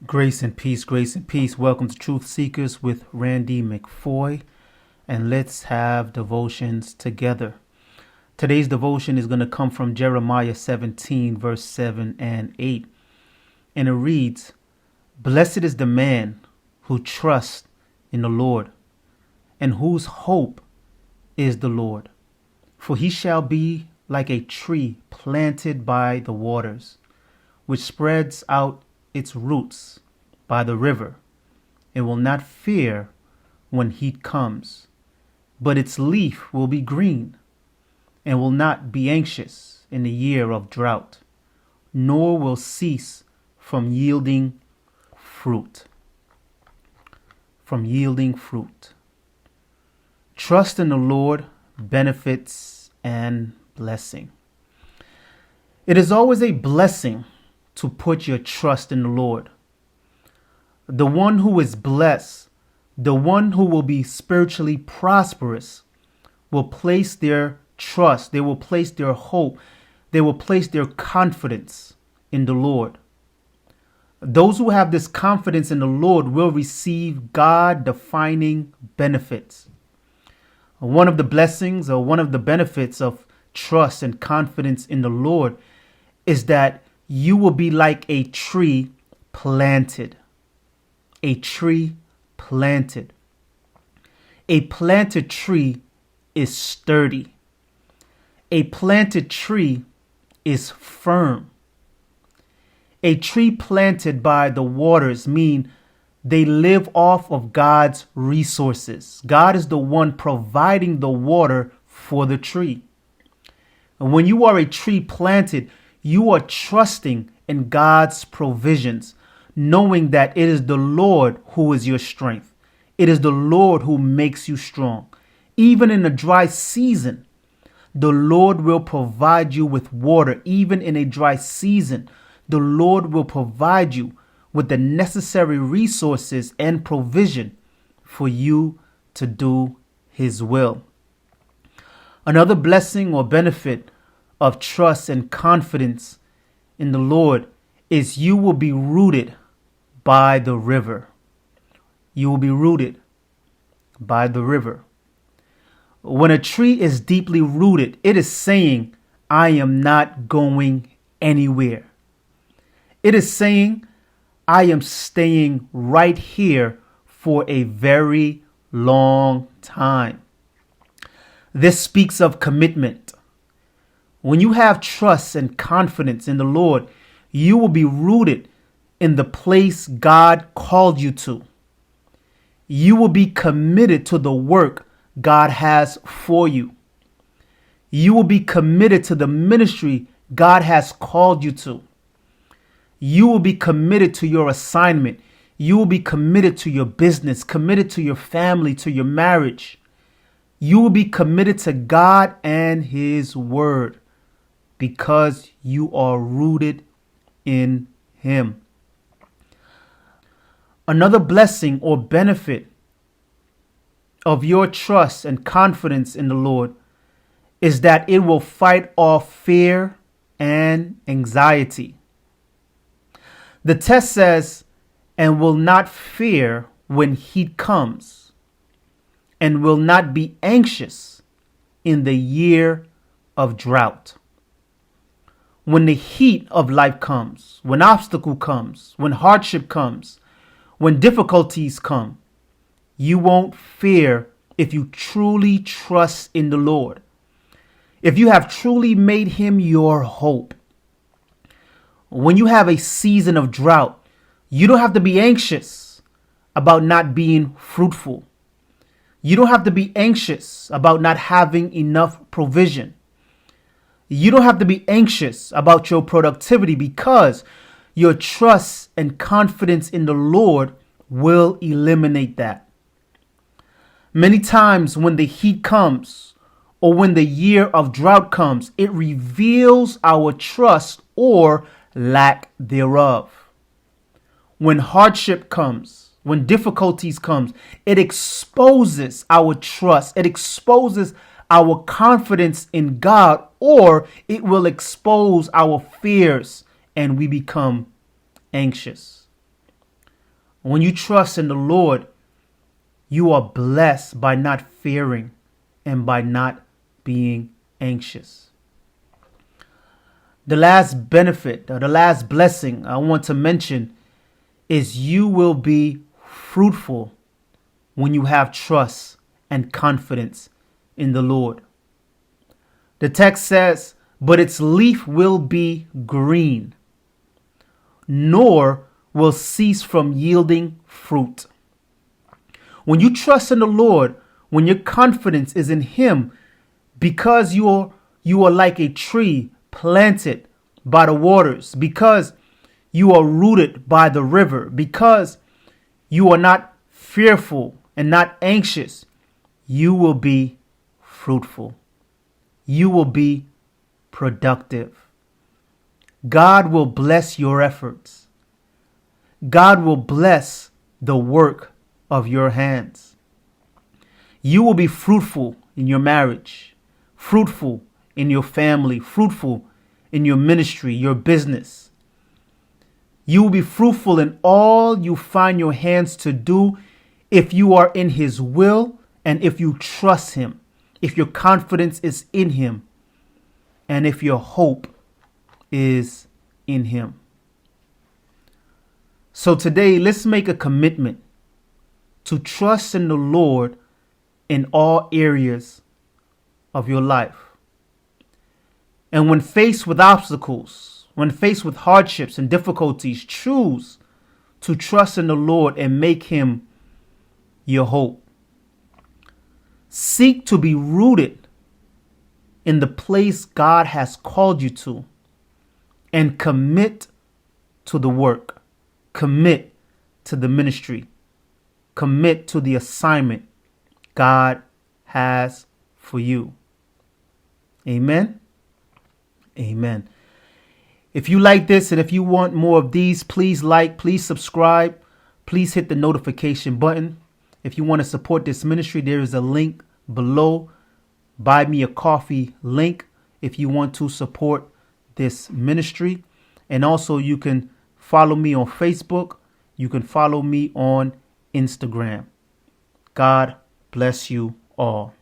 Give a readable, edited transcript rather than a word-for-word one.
Grace and peace. Welcome to Truth Seekers with Randy McFoy, and let's have devotions together. Today's devotion is going to come from Jeremiah 17, verse 7 and 8, and it reads, "Blessed is the man who trusts in the Lord, and whose hope is the Lord. For he shall be like a tree planted by the waters, which spreads out its roots by the river, and will not fear when heat comes, but its leaf will be green, and will not be anxious in the year of drought, nor will cease from yielding fruit." From yielding fruit. Trust in the Lord, benefits and blessing. It is always a blessing to put your trust in the Lord. The one who is blessed, the one who will be spiritually prosperous, will place their trust, they will place their hope, they will place their confidence in the Lord. Those who have this confidence in the Lord will receive God-defining benefits. One of the blessings or one of the benefits of trust and confidence in the Lord is that you will be like a tree planted. A tree planted. A planted tree is sturdy. A planted tree is firm. A tree planted by the waters mean they live off of God's resources. God is the one providing the water for the tree. And when you are a tree planted, you are trusting in God's provisions, knowing that it is the Lord who is your strength. It is the Lord who makes you strong. Even in a dry season, the Lord will provide you with water. Even in a dry season, the Lord will provide you with the necessary resources and provision for you to do His will. Another blessing or benefit of trust and confidence in the Lord is you will be rooted by the river. You will be rooted by the river. When a tree is deeply rooted, it is saying, I am not going anywhere. It is saying, I am staying right here for a very long time. This speaks of commitment. When you have trust and confidence in the Lord, you will be rooted in the place God called you to. You will be committed to the work God has for you. You will be committed to the ministry God has called you to. You will be committed to your assignment. You will be committed to your business, committed to your family, to your marriage. You will be committed to God and His word because you are rooted in Him. Another blessing or benefit of your trust and confidence in the Lord is that it will fight off fear and anxiety. The text says, and will not fear when heat comes, and will not be anxious in the year of drought. When the heat of life comes, when obstacle comes, when hardship comes, when difficulties come, you won't fear if you truly trust in the Lord. If you have truly made Him your hope. When you have a season of drought, you don't have to be anxious about not being fruitful. You don't have to be anxious about not having enough provision. You don't have to be anxious about your productivity because your trust and confidence in the Lord will eliminate that. Many times when the heat comes or when the year of drought comes, it reveals our trust or lack thereof. When hardship comes, when difficulties comes, it exposes our trust. It exposes our confidence in God, or it will expose our fears and we become anxious. When you trust in the Lord, you are blessed by not fearing and by not being anxious. The last benefit or the last blessing I want to mention is you will be fruitful when you have trust and confidence in the Lord. The text says, but its leaf will be green, nor will cease from yielding fruit. When you trust in the Lord, when your confidence is in Him, because you are like a tree planted by the waters, because you are rooted by the river, because you are not fearful and not anxious, you will be fruitful. You will be productive. God will bless your efforts. God will bless the work of your hands. You will be fruitful in your marriage, fruitful in your family, fruitful in your ministry, your business. You will be fruitful in all you find your hands to do if you are in His will and if you trust Him, if your confidence is in Him, and if your hope is in Him. So today, let's make a commitment to trust in the Lord in all areas of your life. And when faced with obstacles, when faced with hardships and difficulties, choose to trust in the Lord and make Him your hope. Seek to be rooted in the place God has called you to, and commit to the work, commit to the ministry, commit to the assignment God has for you. Amen. Amen. If you like this and if you want more of these, please like, please subscribe, please hit the notification button. If you want to support this ministry, there is a link below. Buy me a coffee link if you want to support this ministry. And also you can follow me on Facebook. You can follow me on Instagram. God bless you all.